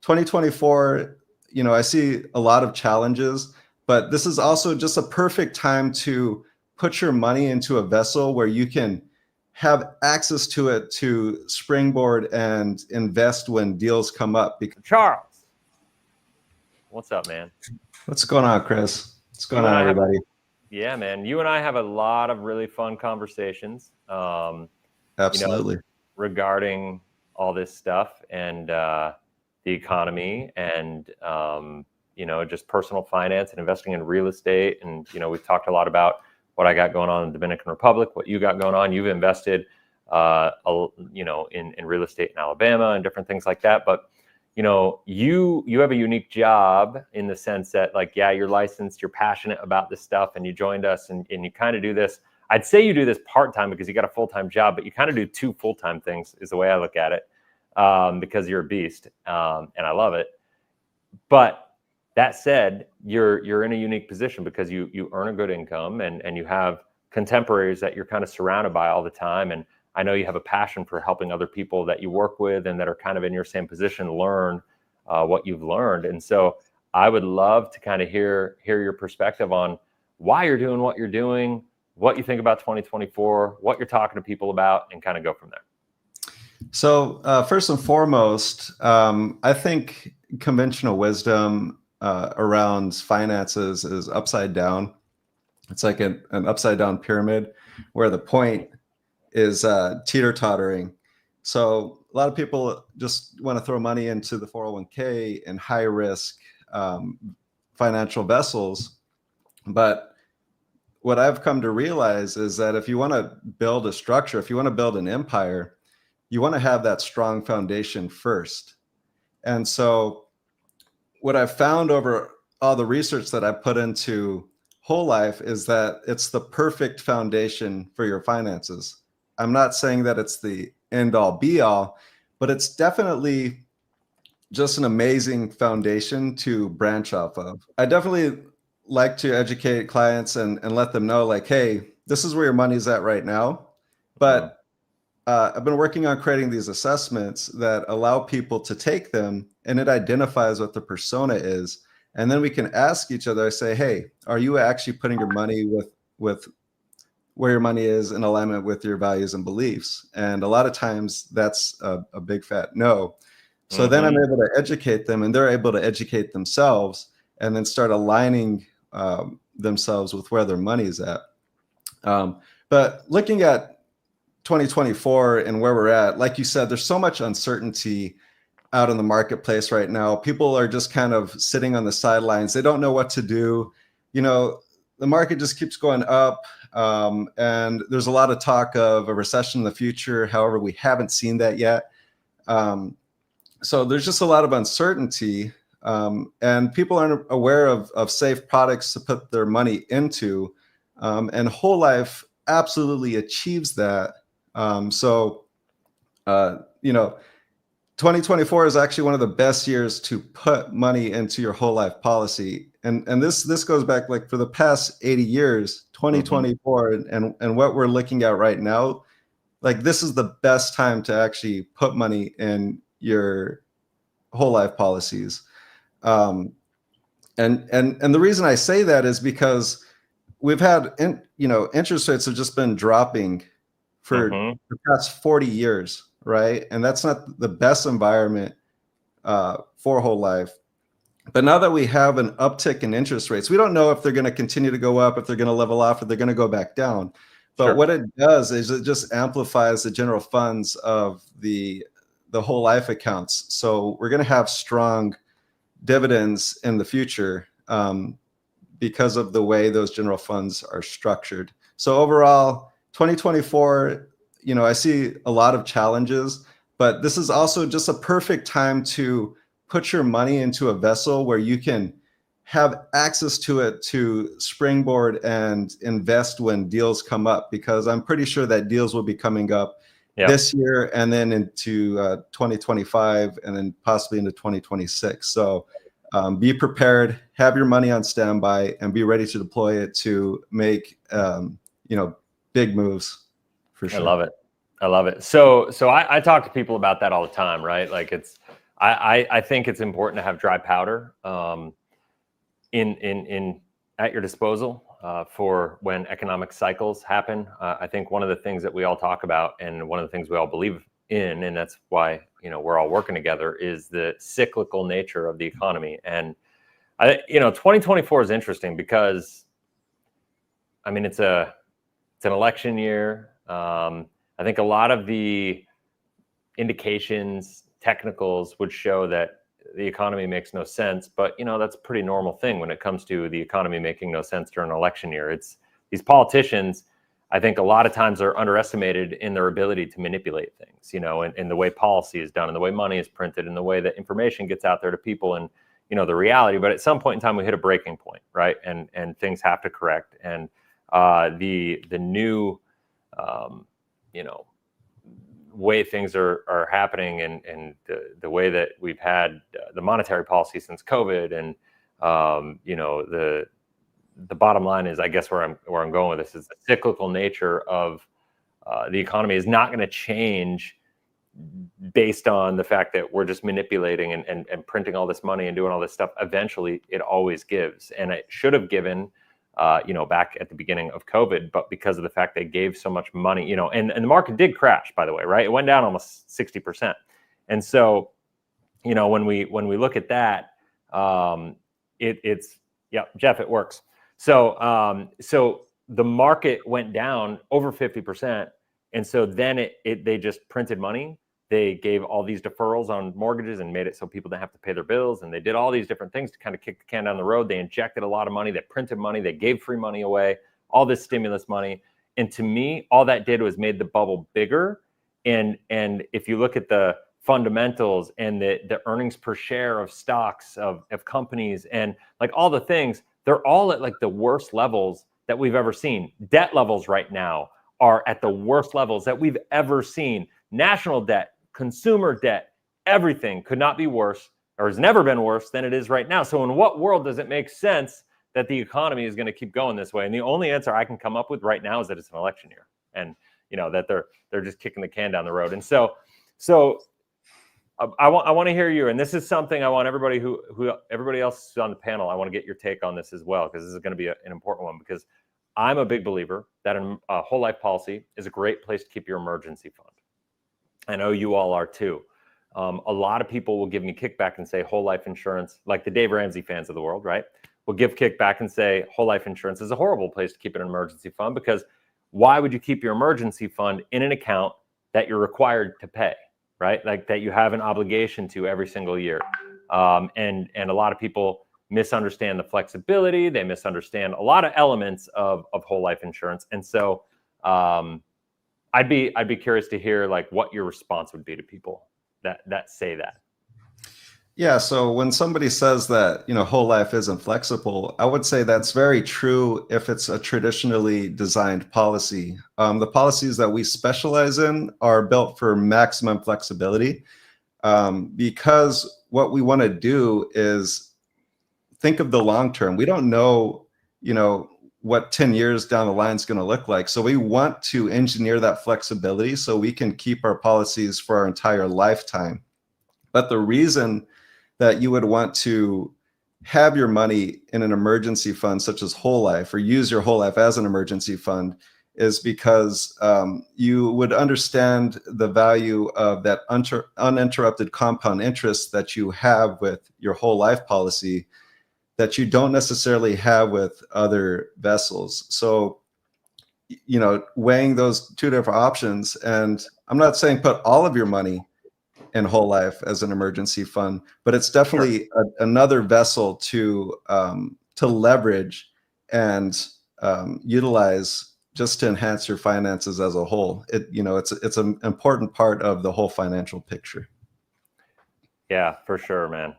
2024, I see a lot of challenges, but this is also just a perfect time to put your money into a vessel where you can have access to it to springboard and invest when deals come up. Charles, what's up, man? What's going on, Chris? What's going on, everybody? Yeah, man. You and I have a lot of really fun conversations. Absolutely. Regarding all this stuff and the economy and, just personal finance and investing in real estate. And, we've talked a lot about what I got going on in the Dominican Republic, what you got going on. You've invested, in real estate in Alabama and different things like that. But, you have a unique job in the sense that, like, yeah, you're licensed, you're passionate about this stuff, and you joined us and you kind of do this. I'd say you do this part-time because you got a full-time job, but you kind of do two full-time things is the way I look at it, because you're a beast, and I love it. But that said, you're in a unique position because you earn a good income and you have contemporaries that you're kind of surrounded by all the time. And I know you have a passion for helping other people that you work with and that are kind of in your same position learn what you've learned. And so I would love to kind of hear your perspective on why you're doing what you're doing, what you think about 2024, what you're talking to people about, and kind of go from there. So first and foremost, I think conventional wisdom around finances is upside down. It's like an upside down pyramid where the point is teeter-tottering. So a lot of people just want to throw money into the 401k and high risk financial vessels. But what I've come to realize is that if you want to build a structure, if you want to build an empire, you want to have that strong foundation first. And so what I've found over all the research that I've put into whole life is that it's the perfect foundation for your finances. I'm not saying that it's the end all be all, but it's definitely just an amazing foundation to branch off of. I definitely like to educate clients and let them know, like, hey, this is where your money's at right now. But I've been working on creating these assessments that allow people to take them, and it identifies what the persona is. And then we can ask each other, I say, hey, are you actually putting your money with where your money is in alignment with your values and beliefs? And a lot of times that's a big fat no. So then I'm able to educate them, and they're able to educate themselves and then start aligning themselves with where their money's at. But looking at 2024 and where we're at, like you said, there's so much uncertainty out in the marketplace right now. People are just kind of sitting on the sidelines. They don't know what to do. The market just keeps going up. And there's a lot of talk of a recession in the future. However, we haven't seen that yet. So there's just a lot of uncertainty. And people aren't aware of safe products to put their money into. And whole life absolutely achieves that. 2024 is actually one of the best years to put money into your whole life policy. And this goes back, like, for the past 80 years, 2024 and what we're looking at right now, like, this is the best time to actually put money in your whole life policies. And the reason I say that is because we've had, interest rates have just been dropping for the past 40 years, right? And that's not the best environment for whole life. But now that we have an uptick in interest rates, we don't know if they're going to continue to go up, if they're going to level off, or they're going to go back down. But what it does is it just amplifies the general funds of the whole life accounts. So we're going to have strong dividends in the future because of the way those general funds are structured. So overall, 2024, I see a lot of challenges, but this is also just a perfect time to put your money into a vessel where you can have access to it to springboard and invest when deals come up, because I'm pretty sure that deals will be coming up this year and then into 2025 and then possibly into 2026. So be prepared, have your money on standby, and be ready to deploy it to make big moves for sure. I love it. So I talk to people about that all the time, right? Like, it's I think it's important to have dry powder in at your disposal for when economic cycles happen. I think one of the things that we all talk about, and one of the things we all believe in, and that's why we're all working together, is the cyclical nature of the economy. And 2024 is interesting because, I mean, it's an election year. I think a lot of the indications, technicals would show that the economy makes no sense, but that's a pretty normal thing when it comes to the economy making no sense during an election year. It's these politicians, I think a lot of times are underestimated in their ability to manipulate things, and the way policy is done and the way money is printed and the way that information gets out there to people and, the reality. But at some point in time, we hit a breaking point, right? And things have to correct. And the new, way things are happening and the way that we've had the monetary policy since COVID, and the bottom line is, I guess where I'm going with this is the cyclical nature of the economy is not going to change based on the fact that we're just manipulating and printing all this money and doing all this stuff. Eventually it always gives, and it should have given back at the beginning of COVID, but because of the fact they gave so much money, and the market did crash, by the way, right? It went down almost 60%. And so, when we look at that, it's Jeff, it works. So, so the market went down over 50%. And so then they just printed money. They gave all these deferrals on mortgages and made it so people didn't have to pay their bills. And they did all these different things to kind of kick the can down the road. They injected a lot of money. They printed money. They gave free money away, all this stimulus money. And to me, all that did was made the bubble bigger. And if you look at the fundamentals and the earnings per share of stocks, of companies, and like all the things, they're all at like the worst levels that we've ever seen. Debt levels right now are at the worst levels that we've ever seen. National debt, consumer debt, everything could not be worse, or has never been worse than it is right now. So in what world does it make sense that the economy is going to keep going this way? And the only answer I can come up with right now is that it's an election year, and that they're just kicking the can down the road. And so I want to hear you, and this is something I want everybody everybody else on the panel, I want to get your take on this as well, because this is going to be an important one, because I'm a big believer that a whole life policy is a great place to keep your emergency fund. I know you all are too. A lot of people will give me kickback and say whole life insurance, like the Dave Ramsey fans of the world, right? Will give kickback and say whole life insurance is a horrible place to keep an emergency fund, because why would you keep your emergency fund in an account that you're required to pay, right? Like that you have an obligation to every single year. And a lot of people misunderstand the flexibility. They misunderstand a lot of elements of whole life insurance. And so I'd be curious to hear like what your response would be to people that say that. Yeah, so when somebody says that, whole life isn't flexible, I would say that's very true if it's a traditionally designed policy. The policies that we specialize in are built for maximum flexibility, because what we want to do is think of the long term. We don't know, what 10 years down the line is going to look like. So we want to engineer that flexibility so we can keep our policies for our entire lifetime. But the reason that you would want to have your money in an emergency fund such as whole life, or use your whole life as an emergency fund, is because you would understand the value of that uninterrupted compound interest that you have with your whole life policy that you don't necessarily have with other vessels. So, weighing those two different options, and I'm not saying put all of your money in whole life as an emergency fund, but it's definitely another vessel to leverage and utilize just to enhance your finances as a whole. It's an important part of the whole financial picture. Yeah, for sure, man.